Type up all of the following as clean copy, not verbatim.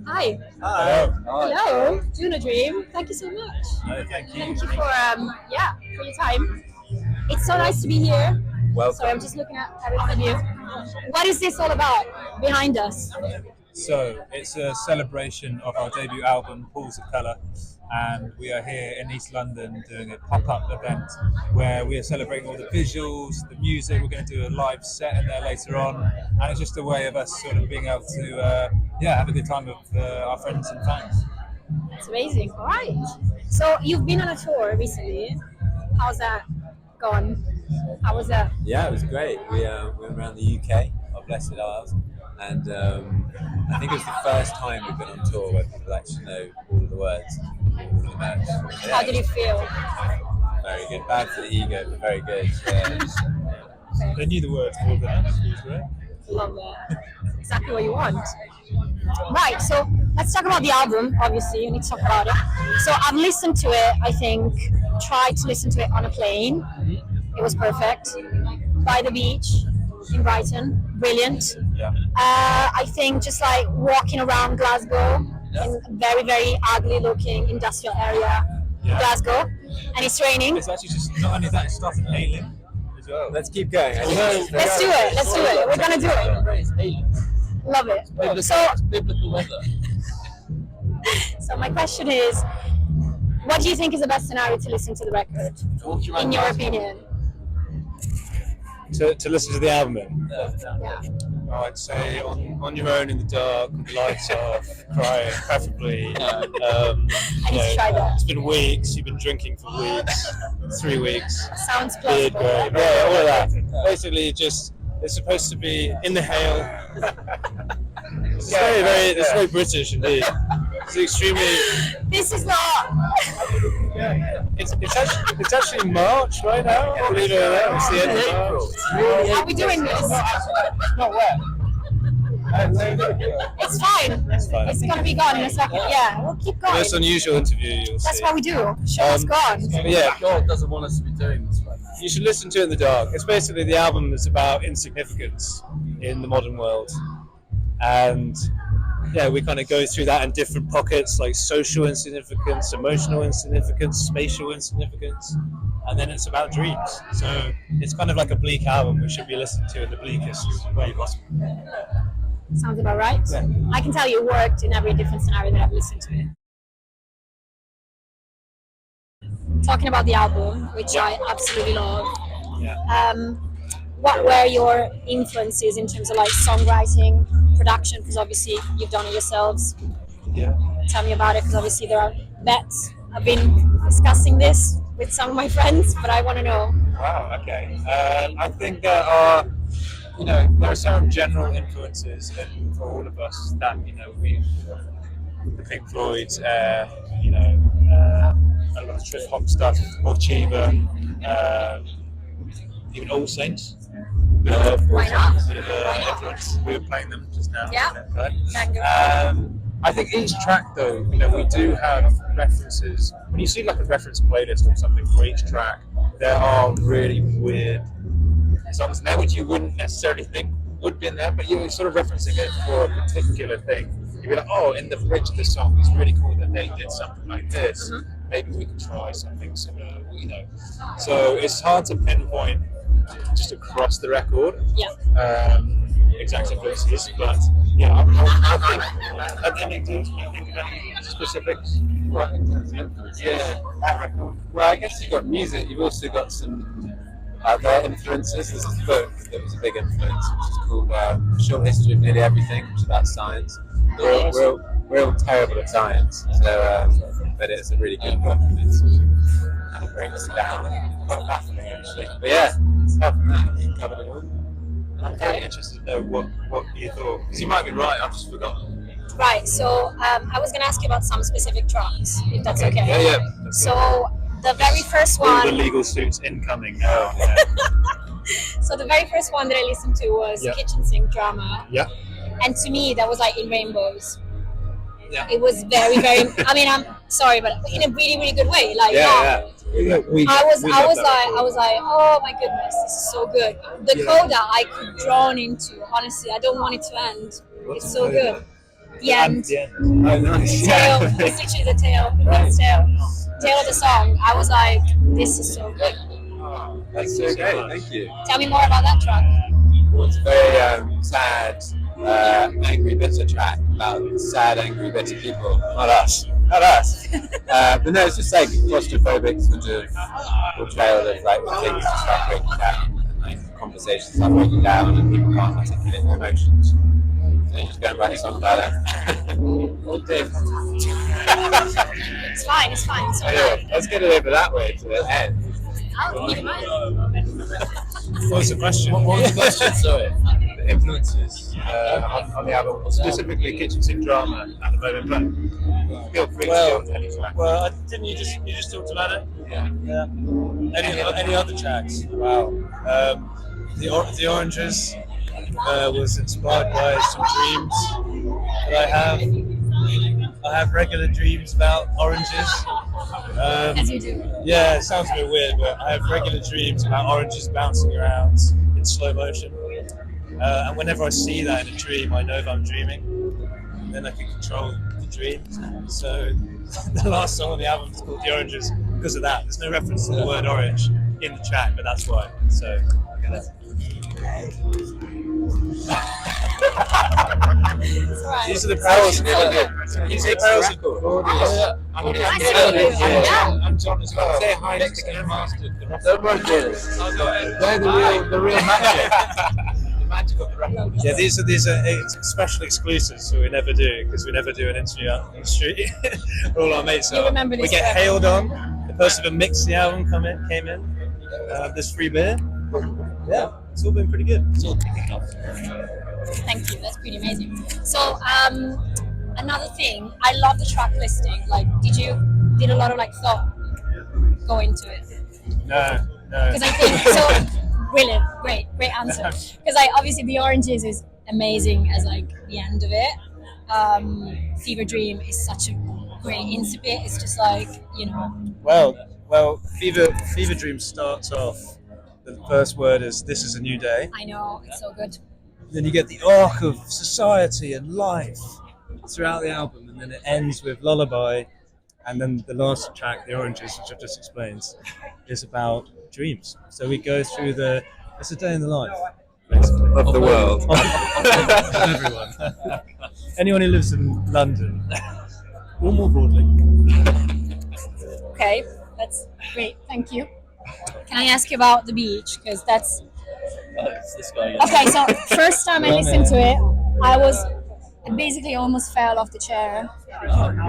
Hi. Hello. Hello. Junodream. Thank you so much. No, thank you. Thank you for your time. It's so nice to be here. Welcome. Sorry, I'm just looking at everything new. What is this all about behind us? So it's a celebration of our debut album, Pools of Colour, and we are here in East London doing a pop-up event where we are celebrating all the visuals, the music. We're going to do a live set in there later on, and it's just a way of us sort of being able to have a good time with our friends and fans. It's amazing. All right. So you've been on a tour recently. How's that gone? How was that? Yeah, it was great. We went around the UK, our blessed Isles, and I think it was the first time we've been on tour where people actually know all of the words, all of the merch. Yeah, How did you feel? very good. Bad for the ego, but very good. Yeah. They knew the words more than us, which was great. Love that. Exactly what you want. Right, so let's talk about the album. Obviously, you need to talk about it. So I've listened to it, I think, tried to listen to it on a plane. It was perfect. By the beach in Brighton. Brilliant. Yeah. I think just like walking around Glasgow in a very, very ugly looking industrial area, Glasgow, and it's raining. It's actually just not only that, it started hailing as well. Let's keep going. Let's do it. We're gonna do it. Love it. Biblical weather. So my question is, what do you think is the best scenario to listen to the record, in your opinion? To listen to the album in. Yeah. I'd say on your own in the dark, with the lights off, crying, preferably. I need to try that. It's been weeks. You've been drinking for weeks, 3 weeks. Sounds Beard plausible. grey. Yeah, all of that. Basically, just it's supposed to be in the hail. It's very British indeed. It's extremely. This is not. It's actually March right now. Believe it or not, it's the end of March. Are we doing this? Not wet. It's fine. It's gonna be gone in a second. Yeah, we'll keep going. This unusual interview, you'll That's see. what we do. Show us gone. But yeah, God doesn't want us to be doing this right now. you should listen to it in the dark. It's basically the album that's about insignificance in the modern world, and yeah, we kind of go through that in different pockets, like social insignificance, emotional insignificance, spatial insignificance, and then it's about dreams. So it's kind of like a bleak album, which should be listened to in the bleakest way possible. Sounds about right. Yeah. I can tell you it worked in every different scenario that I've listened to it. Talking about the album, which I absolutely love. Yeah. What were your influences in terms of like songwriting, production? Because obviously you've done it yourselves. Yeah. Tell me about it, because obviously there are bets. I've been discussing this with some of my friends, but I want to know. Wow. Okay. I think there are some general influences for all of us that we, the Pink Floyd's, a lot of trip hop stuff, or Chiba, even All Saints. Why not? Influence. We were playing them just now. Yeah. Right? I think each track, though, we do have references. When you see like a reference playlist or something for each track, there are really weird songs in there which you wouldn't necessarily think would be in there, but you're sort of referencing it for a particular thing. You'd be like, oh, in the bridge of the song, it's really cool that they did something like this. Maybe we could try something similar, So it's hard to pinpoint just across the record. Yeah. Exact influences, but yeah, I think do you think of any specifics? Yeah, that record. Well, I guess you've got music. You've also got some other influences. There's this book that was a big influence, which is called Short History of Nearly Everything, which is about science. We're all terrible at science, so but it's a really good book. And it breaks it down. Quite fascinating, actually. But yeah, apart from that, you covered it all. I'm very interested to know what you thought, because you might be right. I've just forgotten. Right. So I was going to ask you about some specific tracks, if that's okay. Yeah. So the very first All one. the legal suits incoming now. Yeah. So the very first one that I listened to was Yeah. Kitchen Sink Drama. Yeah. And to me, that was like in rainbows. Yeah. It was very, very. I mean, I'm sorry, but in a really, really good way. Like, Yeah. I was like, oh my goodness, this is so good. The coda I could drown into. Honestly, I don't want it to end. It's so good. the end. The end. Oh, nice. Tail. It's literally the tail. It's tail of the song. I was like, this is so good. That's so great. Thank you. Tell me more about that track. It's a very sad, angry, bitter track about sad, angry, bitter people. Not us. Not us. But no, it's just like claustrophobic sort of portrayal of like when things just start breaking down and like conversations start breaking down and people can't articulate their emotions. So you just go and write a song about it. All day. It's fine. It's fine. It's all Anyway, right. let's get it over that way to the end. I'll keep in mind. What was the question? What was the question? Sorry. The influences on the album, specifically kitchen sink drama at the moment. But feel free to go on any track. Well, didn't you just talked about it? Yeah. Any other tracks? Wow. The Oranges was inspired by some dreams that I have. I have regular dreams about oranges. As you do. Yeah, it sounds a bit weird, but I have regular dreams about oranges bouncing around in slow motion. And whenever I see that in a dream, I know that I'm dreaming. And then I can control the dream. So the last song on the album is called The Oranges because of that. There's no reference to the word orange in the track, but that's why. So yeah. It's all right. These are the perils. These are the perils of cool. I'm John as well. Say hi to the master. Don't worry, Dennis. They're the real magic. The magic of the record. Yeah, these are special exclusives, so we never do because we never do an interview out in the street. All our mates You are. remember We this get forever. hailed on. The person who mixed the album came in. There's free beer. Yeah, it's all been pretty good. It's all kicking off. Thank you. That's pretty amazing. So another thing, I love the track listing. Like, did a lot of like thought go into it? No. Because I think so. Brilliant, great answer. Because obviously the Oranges is amazing as like the end of it. Fever Dream is such a great incipit. It's just like, you know. Well, Fever Dream starts off. The first word is "This is a new day." I know, it's so good. Then you get the arc of society and life throughout the album, and then it ends with Lullaby, and then the last track, The Oranges, which I've just explained, is about dreams. So we go through it's a day in the life, basically. Of the world. Of everyone. Anyone who lives in London, or more broadly. Okay, that's great. Thank you. Can I ask you about the beach? Because that's It's this guy again. okay. So first time I listened to it, I basically almost fell off the chair.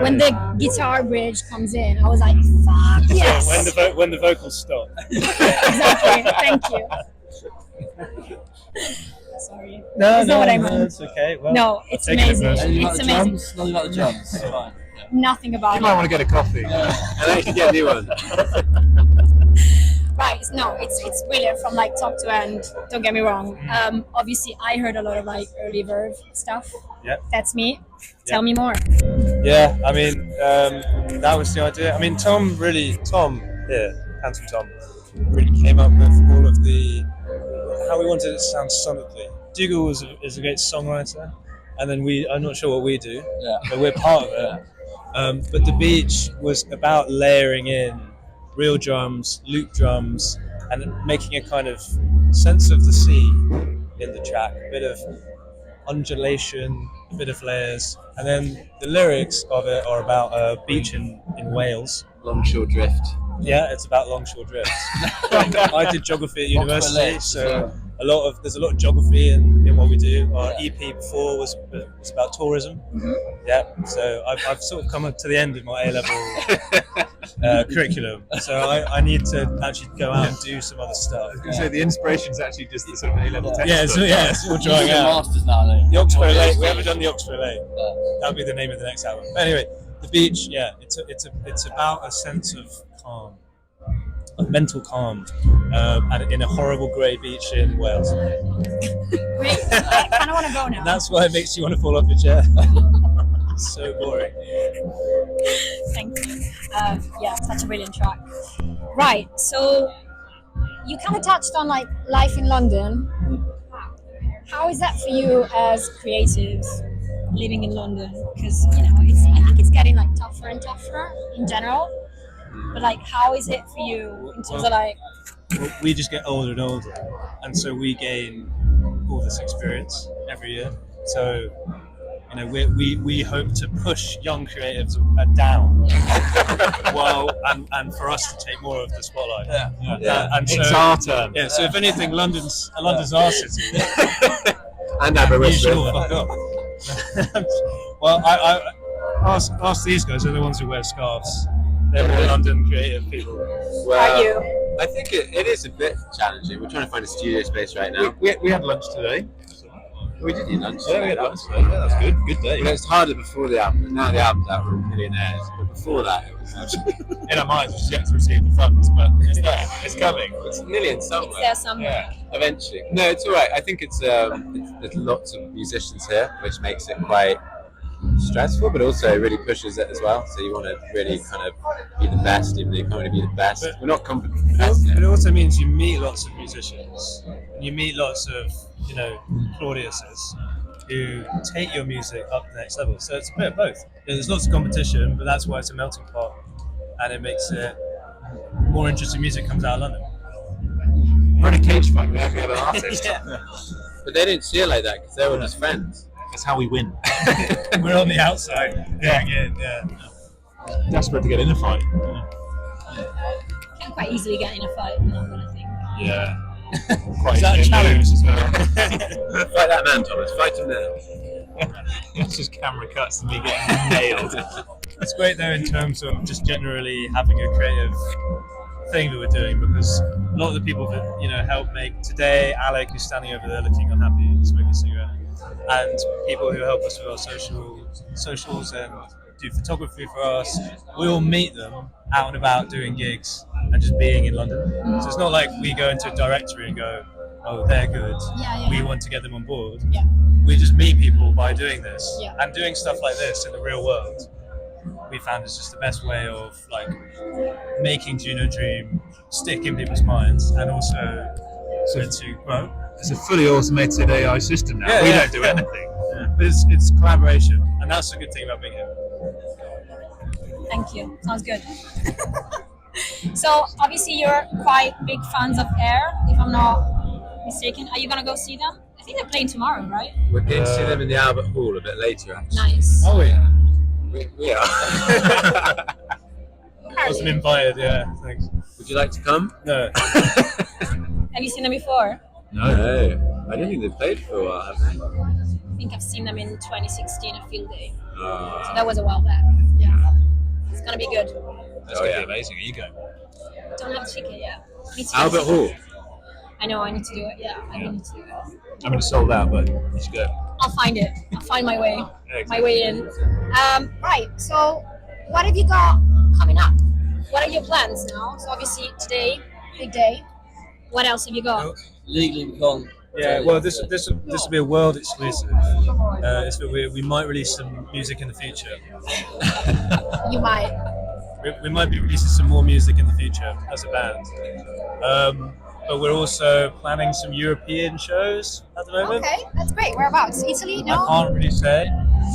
When the guitar bridge comes in, I was like, "Fuck yes!" When the vocals stop. Exactly. Thank you. Sorry. That's not what I meant. It's okay. Well, No, it's I'll take it amazing. personally. Anything about It's the amazing. drums? Nothing about the drums. It's fine. Yeah. Nothing about You might want it. to get a coffee. And then you can get a new one. Right. No, it's brilliant from like top to end. Don't get me wrong. Obviously, I heard a lot of like early Verve stuff. Yeah. That's me. Yeah. Tell me more. Yeah, I mean, that was the idea. I mean, Tom here, Handsome Tom, really came up with all of how we wanted it to sound sonically. Dougal is a great songwriter, and then I'm not sure what we do, Yeah. but we're part of it. But the beach was about layering in real drums, loop drums, and making a kind of sense of the sea in the track, a bit of undulation, a bit of layers, and then the lyrics of it are about a beach in Wales. Longshore drift. Yeah, it's about longshore drifts. I did geography at university, Lakes, so there's a lot of geography in what we do. Our EP before was about tourism. Yeah, so I've sort of come up to the end of my A-level curriculum, so I need to actually go out and do some other stuff. So the inspiration's actually just the sort of A-level text. Yeah, it's all drawing You're out. masters now, then. The Oxford Lake. We haven't done the Oxford Lake. That'll be the name of the next album. But anyway, the beach. Yeah, it's about a sense of calm, of mental calm, in a horrible grey beach in Wales. Great. I kind of want to go now. That's why it makes you want to fall off your chair. It's so boring. Thank you. Yeah, such a brilliant track. Right. So you kind of touched on like life in London. How is that for you as creatives? living in London? Because I think it's getting like tougher and tougher in general. But like, how is it for you in terms of like? Well, we just get older and older, and so we gain all this experience every year. So, we hope to push young creatives down, and for us to take more of the spotlight. And so, it's our turn. Yeah. So if anything, London's our city. And have You should all fuck off. Well, I ask these guys. They're the ones who wear scarves. They're more London creative people. Well, Are you? I think it is a bit challenging. We're trying to find a studio space right now. We had lunch today. We did eat lunch. Yeah, we had lunch today. Yeah, that's good. Good day. You know, it's harder before the album. But now the album's out, we're millionaires. But before that, it was In our minds, we're just yet to receive the funds, but it's there. It's coming. it's millions somewhere. It's there somewhere. Yeah. Eventually. No, it's all right. I think there's lots of musicians here, which makes it quite stressful, but also really pushes it as well. So you want to really kind of be the best, even though you can't really be the best. We're not competitive. It also means you meet lots of musicians. And you meet lots of, Claudiuses who take your music up to the next level. So it's a bit of both. There's lots of competition, but that's why it's a melting pot, and it makes it more interesting music comes out of London. We're in a cage fight with every other artist. But they didn't see it like that because they were just friends. That's how we win. We're on the outside doing it. Yeah. Desperate to get in a fight. Can quite easily get in a fight in London, I think. Yeah. Quite Is that a easy to challenge? lose as well. Fight that man, Thomas. Fight him now. It's just camera cuts and me getting nailed. It's great though in terms of just generally having a creative thing that we're doing, because a lot of the people that help make today, Alec, who's standing over there looking unhappy, smoking a cigarette, and people who help us with our socials and do photography for us, we all meet them out and about doing gigs and just being in London. So it's not like we go into a directory and go, oh, they're good, we want to get them on board. Yeah. We just meet people by doing this. Yeah. And doing stuff like this in the real world, we found is just the best way of like making junodream stick in people's minds, and also to grow. It's a fully automated AI system now. Yeah, we yeah. don't do anything. Yeah. But it's collaboration, and that's the good thing about being here. Thank you. Sounds good. So obviously you're quite big fans of Air, if I'm not mistaken. Are you gonna go see them? I think they're playing tomorrow, right? We're going to see them in the Albert Hall a bit later, actually. Nice. Oh yeah. We are. I wasn't invited. Yeah. Thanks. Would you like to come? No. Have you seen them before? No. I don't think they've played for a while, have they? I think I've seen them in 2016 at Field Day. So Oh, that was a while back. Yeah. It's gonna be good. That's going to be amazing. Are you going? Don't have a ticket yet. Need to Albert Hall. I know, I need to do it. Yeah, I need to do it. I mean, it's sold out, but you should go. I'll find it. I'll find my way. Yeah, My way in. Right. So, what have you got coming up? What are your plans now? So obviously today, big day. What else have you got? Legally, we can't. Yeah. Well, this will be a world exclusive. We might release some music in the future. You might. We might be releasing some more music in the future as a band. But we're also planning some European shows at the moment. Okay, that's great. Whereabouts? Italy? I No. can't really say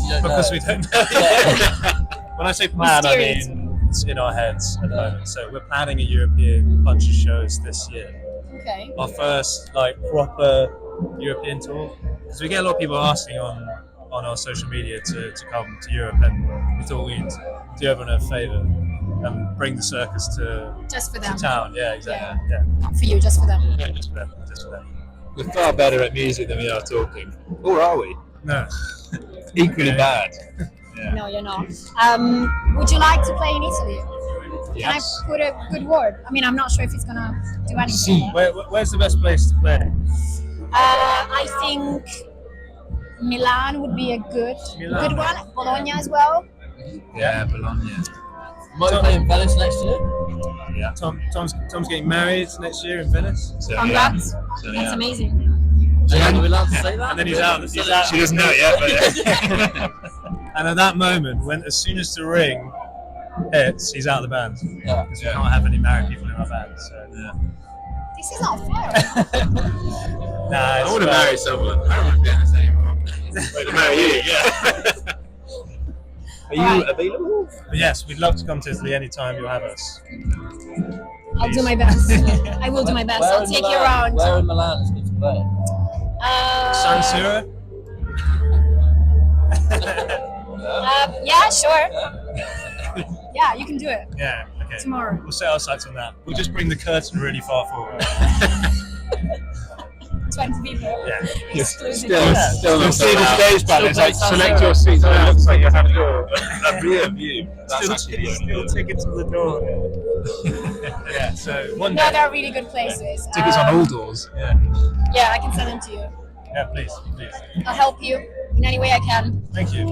don't because know. we don't know. When I say plan, I Mysterious. mean it's in our heads at the moment. So we're planning a European bunch of shows this year. Okay. Our first proper European tour, because we get a lot of people asking on our social media to come to Europe, and we thought we'd do everyone a favour and bring the circus to Just for them. town. Yeah, exactly. Yeah. Not for you, just for them. Yeah, just for them. Just for them. We're far better at music than we are talking. Or are we? No. Equally bad. Yeah. No, you're not. Would you like to play in Italy? Yes. Can I put a good word? I mean, I'm not sure if it's gonna do anything. Where's the best place to play? I think Milan would be a good one. Bologna as well. Yeah, Bologna. Might be playing Venice next year. Yeah. Tom's getting married next year in Venice, So, Congrats. So, That's yeah. amazing. Are we allowed to say that? and then he's out. She doesn't know it yet, but And at that moment, as soon as the ring hits, he's out of the band. Yeah. Because we can't have any married people in our band. So yeah. This is not fair. Nah, I it's want to about- marry someone. I don't want to be in this anymore. to marry you. Yeah. Are you available? But yes, we'd love to come to Italy anytime you'll have us. I'll do my best. I will do my best. I'll take you around. Where in Milan is good to play? San Siro? Yeah, sure. Yeah, you can do it Yeah, okay. tomorrow. We'll set our sights on that. We'll just bring the curtain really far forward. 20 people. Yeah. Exclusive. Still You'll not see so the loud. stage back. It's like select your seats. And it looks like you're having a rear view. That's actually the only tickets to the door. Yeah, so one No, day. they're really good places. tickets on all doors. Yeah. Yeah, I can send them to you. Yeah, please. I'll help you in any way I can. Thank you.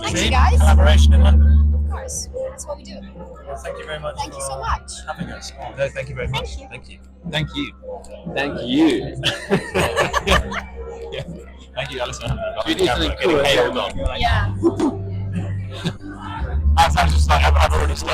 Thanks, See? you guys. Collaboration in London. Of course. That's what we do. Well, thank you very much. Thank you for so much. having us. No, thank you very much. Thank you. Thank you. Thank you. Thank you, Alison. We do something cool. Hailed on. Yeah.